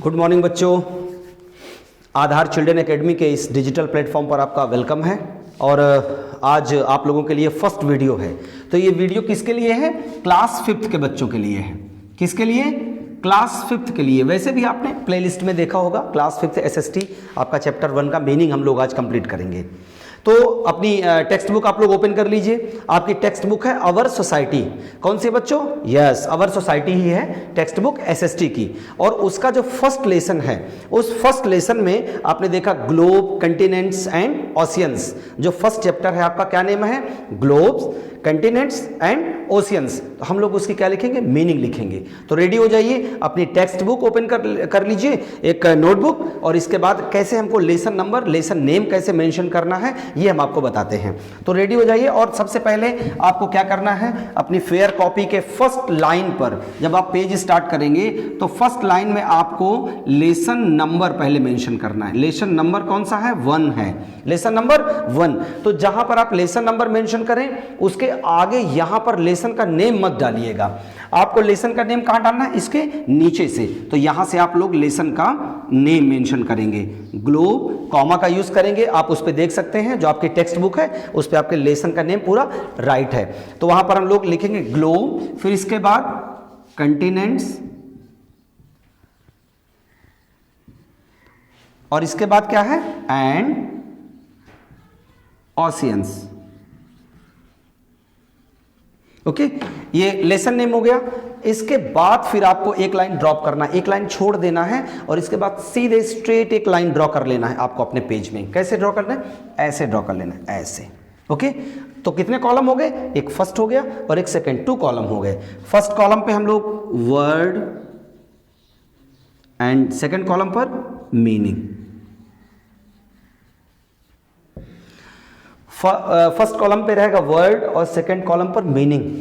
Good morning बच्चों। आधार children academy के इस डिजिटल प्लेटफॉर्म पर आपका वेलकम है और आज आप लोगों के लिए फर्स्ट वीडियो है। तो ये वीडियो किसके लिए है? क्लास 5th के बच्चों के लिए है। किसके लिए? क्लास 5th के लिए। वैसे भी आपने प्लेलिस्ट में देखा होगा क्लास 5th एसएसटी आपका चैप्टर 1 का मीनिंग हम लोग आज कंप्लीट करेंगे। तो अपनी टेक्स्ट बुक आप लोग ओपन कर लीजिए। आपकी टेक्स्ट बुक है अवर सोसाइटी। कौन सी बच्चों? यस, अवर सोसाइटी ही है टेक्स्ट बुक एसएसटी की। और उसका जो फर्स्ट लेसन है, उस फर्स्ट लेसन में आपने देखा ग्लोब, कंटिनेंट्स एंड ओशियंस। जो फर्स्ट चैप्टर है आपका क्या नेम है? Globes, continents and oceans. तो हम लोग उसकी क्या लिखेंगे? मीनिंग लिखेंगे। तो रेडी हो जाइए, अपनी टेक्स्ट बुक ओपन कर लीजिए, एक नोटबुक, और इसके बाद कैसे हमको लेसन नंबर, लेसन नेम कैसे मेंशन करना है ये हम आपको बताते हैं। तो रेडी हो जाइए। और सबसे पहले आपको क्या करना है? अपनी फेयर कॉपी के फर्स्ट लाइन पर जब आप पेज स्टार्ट करेंगे तो फर्स्ट लाइन में आपको लेसन नंबर पहले मेंशन करना है। लेसन नंबर कौन सा है? 1 है। Lesson number 1। तो जहां पर आप लेसन नंबर मेंशन करें उसके आगे यहां पर लेसन का नेम मत डालिएगा। आपको लेसन का नेम कहां डालना है? इसके नीचे से। तो यहां से आप लोग लेसन का नेम मेंशन करेंगे। ग्लोब, कॉमा का यूज करेंगे। आप उस पर देख सकते हैं जो आपकी टेक्स्ट बुक है उस पर आपके लेसन का नेम पूरा राइट है। तो वहां पर हम लोग लिखेंगे ग्लोब, फिर इसके बाद कंटिनेंट्स, और इसके बाद क्या है? And oceans. ओके, ये लेसन नेम हो गया। इसके बाद फिर आपको एक लाइन ड्रॉप करना है, एक लाइन छोड़ देना है, और इसके बाद सीधे स्ट्रेट एक लाइन ड्रॉ कर लेना है आपको अपने पेज में। कैसे ड्रॉ करना है? ऐसे ड्रॉ कर लेना है, ऐसे। ओके, तो कितने कॉलम हो गए? एक फर्स्ट हो गया और एक सेकंड, 2 कॉलम हो गए। फर्स्ट कॉलम पे हम लोग वर्ड एंड सेकंड कॉलम पर मीनिंग। फर्स्ट कॉलम पे रहेगा वर्ड और सेकंड कॉलम पर मीनिंग।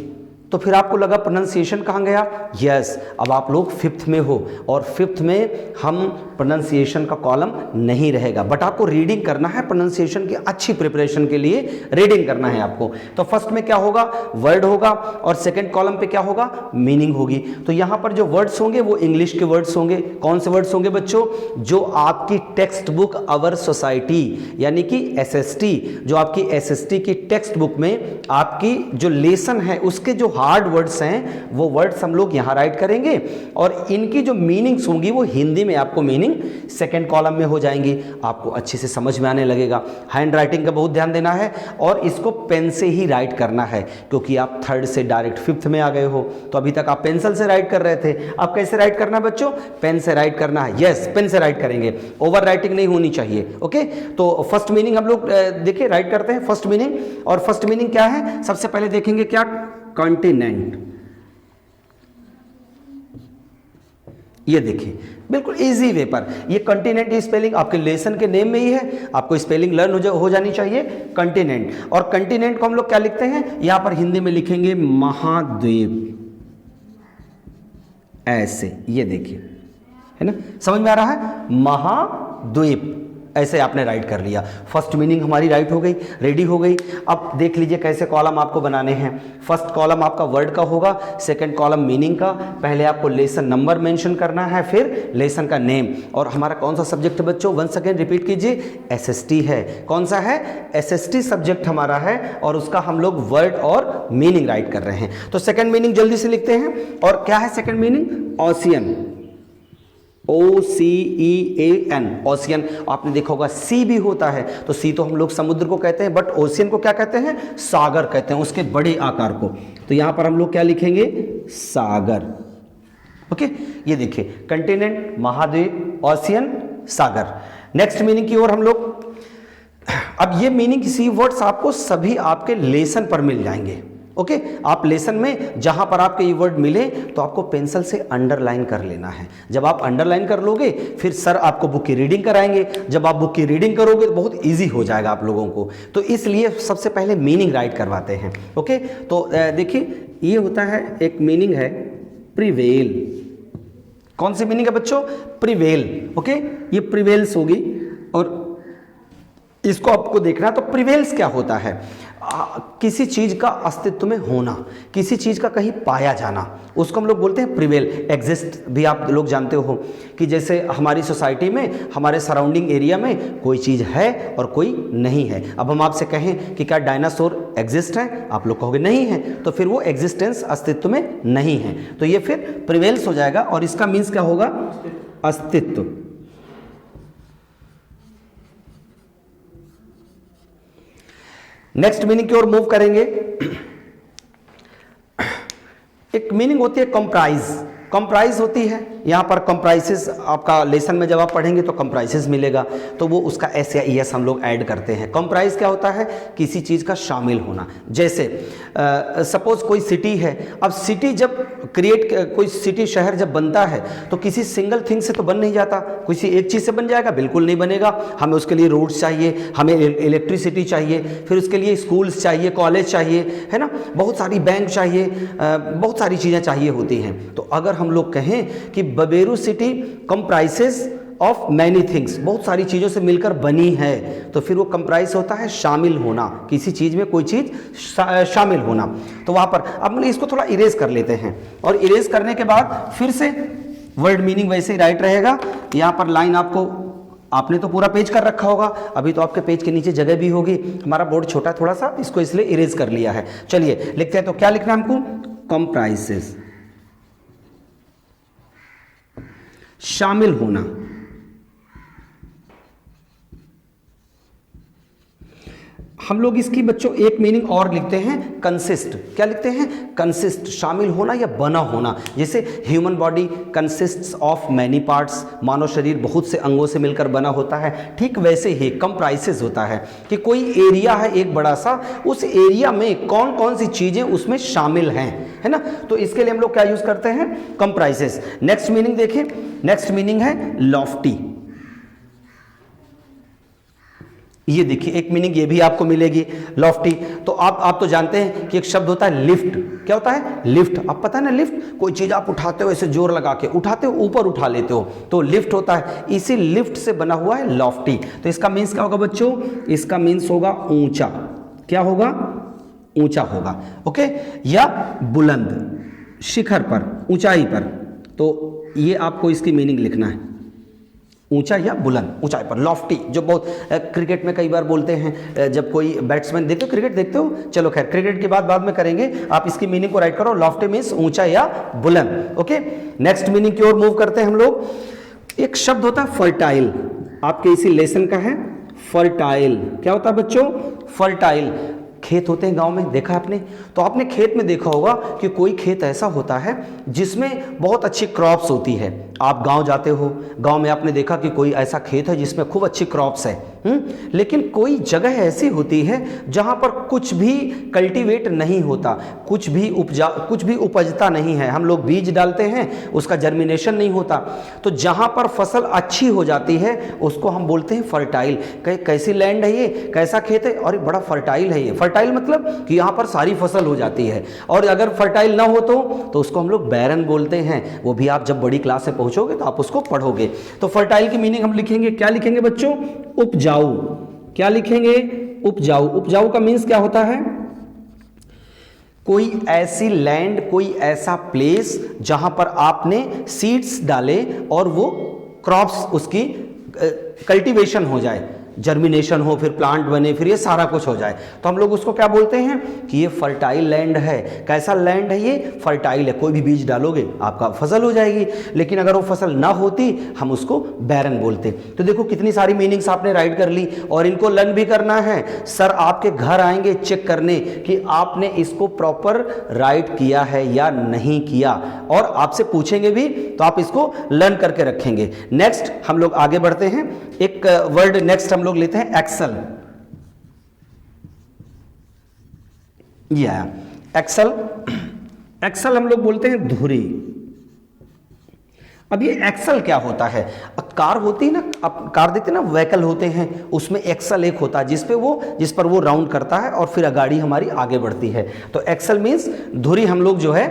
तो फिर आपको लगा प्रोनाउंसिएशन कहां गया? यस, अब आप लोग 5th में हो और 5th में हम प्रोनाउंसिएशन का कॉलम नहीं रहेगा, बट आपको रीडिंग करना है। प्रोनाउंसिएशन की अच्छी प्रिपरेशन के लिए रीडिंग करना है आपको। तो फर्स्ट में क्या होगा? वर्ड होगा, और सेकंड कॉलम पे क्या होगा? मीनिंग होगी। तो यहां पर जो वर्ड्स होंगे वो इंग्लिश के वर्ड्स होंगे। कौन से वर्ड्स होंगे बच्चों? जो आपकी टेक्स्ट बुक अवर सोसाइटी यानी कि एसएसटी, जो आपकी एसएसटी की टेक्स्ट बुक में आपकी जो लेसन है उसके जो हार्ड वर्ड्स हैं वो वर्ड्स हम लोग यहां राइट करेंगे, और इनकी जो मीनिंग्स होंगी वो हिंदी में आपको मीनिंग सेकंड कॉलम में हो जाएंगी। आपको अच्छे से समझ में आने लगेगा। हैंड राइटिंग का बहुत ध्यान देना है, और इसको पेन से ही राइट करना है, क्योंकि आप 3rd से डायरेक्ट 5th में आ गए हो। तो अभी तक आप पेंसिल से राइट कर रहे थे, अब कैसे राइट करना है बच्चों? पेन से राइट करना है। यस, पेन से राइट करेंगे, ओवर राइटिंग नहीं होनी चाहिए। ओके, तो फर्स्ट मीनिंग हम लोग देखिए राइट करते हैं फर्स्ट मीनिंग। और फर्स्ट मीनिंग क्या है? सबसे पहले देखेंगे क्या? कॉन्टिनेंट। ये देखिए बिल्कुल इजी वे पर, ये कॉन्टिनेंट की स्पेलिंग आपके लेसन के नेम में ही है। आपको स्पेलिंग लर्न हो जानी चाहिए, कॉन्टिनेंट। और कॉन्टिनेंट को हम लोग क्या लिखते हैं? यहां पर हिंदी में लिखेंगे महाद्वीप, ऐसे। ये देखिए, है ना, समझ में आ रहा है? महाद्वीप, ऐसे आपने राइट कर लिया। फर्स्ट मीनिंग हमारी राइट हो गई, रेडी हो गई। अब देख लीजिए कैसे कॉलम आपको बनाने हैं। फर्स्ट कॉलम आपका वर्ड का होगा, सेकंड कॉलम मीनिंग का। पहले आपको लेसन नंबर मेंशन करना है, फिर लेसन का नेम। और हमारा कौन सा सब्जेक्ट है बच्चों? वंस अगेन रिपीट कीजिए, एसएसटी है। कौन सा है? एसएसटी सब्जेक्ट हमारा है, और उसका हम लोग वर्ड और मीनिंग राइट कर रहे हैं। तो सेकंड मीनिंग जल्दी से लिखते हैं। और क्या है second meaning? Ocean, OCEAN, ocean. आपने देखा होगा सी भी होता है, तो सी तो हम लोग समुद्र को कहते हैं, बट ओशियन को क्या कहते हैं? सागर कहते हैं, उसके बड़े आकार को। तो यहां पर हम लोग क्या लिखेंगे? सागर। ओके, ये देखिए कंटिनेंट, महाद्वीप, ओशियन, सागर। नेक्स्ट मीनिंग की ओर हम लोग। अब ये मीनिंग सी वर्ड्स आपको सभी आपके लेसन पर मिल जाएंगे। ओके, आप लेसन में जहां पर आपके ये वर्ड मिले तो आपको पेंसिल से अंडरलाइन कर लेना है। जब आप अंडरलाइन कर लोगे फिर सर आपको बुक की रीडिंग कराएंगे। जब आप बुक की रीडिंग करोगे तो बहुत इजी हो जाएगा आप लोगों को। तो इसलिए सबसे पहले मीनिंग राइट करवाते हैं। ओके, तो देखिए ये होता है, एक मीनिंग है प्रिवेल। कौन सी मीनिंग है बच्चों? प्रिवेल। ओके, ये प्रिवेल्स होगी, और इसको आपको देखना है। तो प्रिवेल्स क्या होता है? किसी चीज का अस्तित्व में होना, किसी चीज का कहीं पाया जाना, उसको हम लोग बोलते हैं प्रिवेल। एग्जिस्ट भी आप लोग जानते हो कि जैसे हमारी सोसाइटी में, हमारे सराउंडिंग एरिया में कोई चीज है और कोई नहीं है। अब हम आपसे कहें कि क्या डायनासोर एग्जिस्ट है, आप लोग कहोगे नहीं है, तो फिर वो एग्जिस्टेंस अस्तित्व में नहीं है, तो ये फिर प्रिवेल्स हो जाएगा और इसका मीन्स क्या होगा, अस्तित्व। नेक्स्ट मीनिंग की ओर मूव करेंगे। एक मीनिंग होती है कंप्राइज। कंप्राइज होती है, यहाँ पर कंप्राइसेस आपका लेसन में जब आप पढ़ेंगे तो कंप्राइसेस मिलेगा, तो वो उसका एस या एस हम लोग ऐड करते हैं। कंप्राइज क्या होता है, किसी चीज़ का शामिल होना। जैसे सपोज कोई सिटी है, अब सिटी जब कोई सिटी शहर जब बनता है तो किसी सिंगल थिंग से तो बन नहीं जाता, किसी एक चीज़ से बन जाएगा, बिल्कुल नहीं बनेगा। हमें उसके लिए रोड्स चाहिए, हमें इलेक्ट्रिसिटी चाहिए, फिर उसके लिए स्कूल्स चाहिए, कॉलेज चाहिए, है ना, बहुत सारी बैंक चाहिए, बहुत सारी चीज़ें चाहिए होती हैं। तो अगर हम लोग कहें कि Baberu city comprises of many things, बहुत सारी चीज़ों से मिलकर बनी है, तो फिर वो कंप्राइज होता है शामिल होना, किसी चीज़ में कोई चीज़ शामिल होना। तो वहाँ पर अब हम इसको थोड़ा इरेज कर लेते हैं, और इरेज करने के बाद फिर से वर्ड मीनिंग वैसे ही राइट रहेगा। यहाँ पर लाइन आपने तो पूरा पेज कर रखा होगा, अभी तो आपके पेज के नीचे जगह भी होगी। हमारा बोर्ड छोटा थोड़ा सा, इसको इसलिए इरेज कर लिया है। चलिए लिखते हैं, तो क्या लिखना है हमको, कंप्राइसेस, शामिल होना। हम लोग इसकी बच्चों एक मीनिंग और लिखते हैं, कंसिस्ट। क्या लिखते हैं, कंसिस्ट, शामिल होना या बना होना। जैसे human body consists of many parts, मानव शरीर बहुत से अंगों से मिलकर बना होता है, ठीक वैसे ही कंप्राइसेस होता है कि कोई एरिया है एक बड़ा सा, उस एरिया में कौन कौन सी चीजें उसमें शामिल हैं, है ना। तो इसके लिए हम लोग क्या यूज करते हैं, कंप्राइसेस। नेक्स्ट मीनिंग देखिए, नेक्स्ट मीनिंग है लॉफ्टी। ये देखिए एक मीनिंग ये भी आपको मिलेगी, लॉफ्टी। तो आप तो जानते हैं कि एक शब्द होता है लिफ्ट। क्या होता है, लिफ्ट। अब पता है ना, लिफ्ट कोई चीज आप उठाते हो, ऐसे जोर लगा के उठाते हो, ऊपर उठा लेते हो, तो लिफ्ट होता है। इसी लिफ्ट से बना हुआ है लॉफ्टी। तो इसका मीन्स क्या होगा बच्चों, इसका मीन्स होगा ऊंचा। क्या होगा, ऊंचा होगा, ओके, या बुलंद, शिखर पर, ऊंचाई पर। तो ये आपको इसकी मीनिंग लिखना है, ऊंचा या बुलंद, ऊंचाई पर, लॉफ्टी। जो बहुत क्रिकेट में कई बार बोलते हैं, जब कोई बैट्समैन, देखते हो क्रिकेट देखते हो, चलो खैर क्रिकेट की बात बाद में करेंगे, आप इसकी मीनिंग को राइट करो, लॉफ्टी मीन्स ऊंचा या बुलंद, ओके। नेक्स्ट मीनिंग की ओर मूव करते हैं हम लोग। एक शब्द होता है फर्टाइल, आपके इसी लेसन का है, फर्टाइल। क्या होता है बच्चों, फर्टाइल। खेत होते हैं गांव में, देखा आपने, तो आपने खेत में देखा होगा कि कोई खेत ऐसा होता है जिसमें बहुत अच्छी क्रॉप्स होती है। आप गांव जाते हो, गांव में आपने देखा कि कोई ऐसा खेत है जिसमें खूब अच्छी क्रॉप्स है, लेकिन कोई जगह ऐसी होती है जहां पर कुछ भी कल्टीवेट नहीं होता, कुछ भी उपजता नहीं है। हम लोग बीज डालते हैं, उसका जर्मिनेशन नहीं होता। तो जहां पर फसल अच्छी हो जाती है उसको हम बोलते हैं फर्टाइल। कैसी लैंड है ये, कैसा खेत है, और बड़ा फर्टाइल है ये। फर्टाइल मतलब कि यहाँ पर सारी फसल हो जाती है। और अगर फर्टाइल ना हो तो उसको हम लोग बैरन बोलते हैं। वो भी आप जब बड़ी क्लास में पहुंचोगे तो आप उसको पढ़ोगे। तो फर्टाइल की मीनिंग हम लिखेंगे, क्या लिखेंगे बच्चों, उपजाऊ। क्या लिखेंगे, उपजाऊ। उपजाऊ का मीन्स क्या होता है, कोई ऐसी लैंड, कोई ऐसा प्लेस जहां पर आपने सीड्स डाले और वो क्रॉप्स, उसकी कल्टीवेशन हो जाए, जर्मिनेशन हो, फिर प्लांट बने, फिर ये सारा कुछ हो जाए, तो हम लोग उसको क्या बोलते हैं कि ये फर्टाइल लैंड है। कैसा लैंड है ये, फर्टाइल है। कोई भी बीज डालोगे आपका फसल हो जाएगी, लेकिन अगर वो फसल ना होती हम उसको बैरन बोलते। तो देखो कितनी सारी मीनिंग्स आपने राइट कर ली, और इनको लर्न भी करना है। सर आपके घर आएंगे चेक करने कि आपने इसको प्रॉपर राइट किया है या नहीं किया, और आपसे पूछेंगे भी, तो आप इसको लर्न करके रखेंगे। नेक्स्ट हम लोग आगे बढ़ते हैं। एक वर्ड नेक्स्ट हम लोग लेते हैं, एक्सल। ये आया एक्सल। एक्सल हम लोग बोलते हैं धुरी। अब ये एक्सल क्या होता है, कार होती है ना, अब कार देते ना, व्हीकल होते हैं, उसमें एक्सल एक होता है जिस पर वो राउंड करता है और फिर गाड़ी हमारी आगे बढ़ती है। तो एक्सल मीन्स धुरी। हम लोग जो है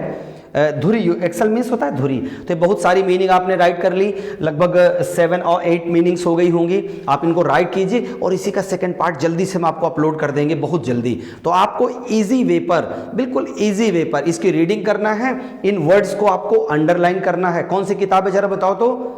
धुरी, एक्सल मीन्स होता है धुरी। तो बहुत सारी मीनिंग आपने राइट कर ली, लगभग 7 और 8 मीनिंग्स हो गई होंगी। आप इनको राइट कीजिए और इसी का सेकंड पार्ट जल्दी से हम आपको अपलोड कर देंगे, बहुत जल्दी। तो आपको इजी वे पर, बिल्कुल इजी वे पर इसकी रीडिंग करना है, इन वर्ड्स को आपको अंडरलाइन करना है। कौन सी किताब है जरा बताओ तो?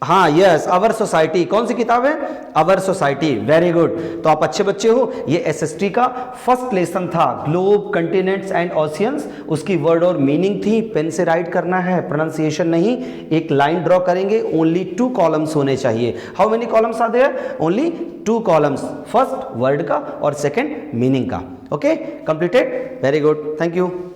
हाँ, यस, अवर सोसाइटी। कौन सी किताब है? Our society. Very good. तो आप अच्छे बच्चे हो। ये एसएसटी का फर्स्ट लेसन था, ग्लोब, कंटिनेंट्स एंड ओशियंस। उसकी वर्ड और मीनिंग थी। पेन से राइट करना है, प्रोनाउंसिएशन नहीं। एक लाइन ड्रॉ करेंगे, ओनली 2 कॉलम्स होने चाहिए। How many columns are there? Only 2 columns, first word का और सेकेंड मीनिंग का। Okay, completed. Very good, thank you.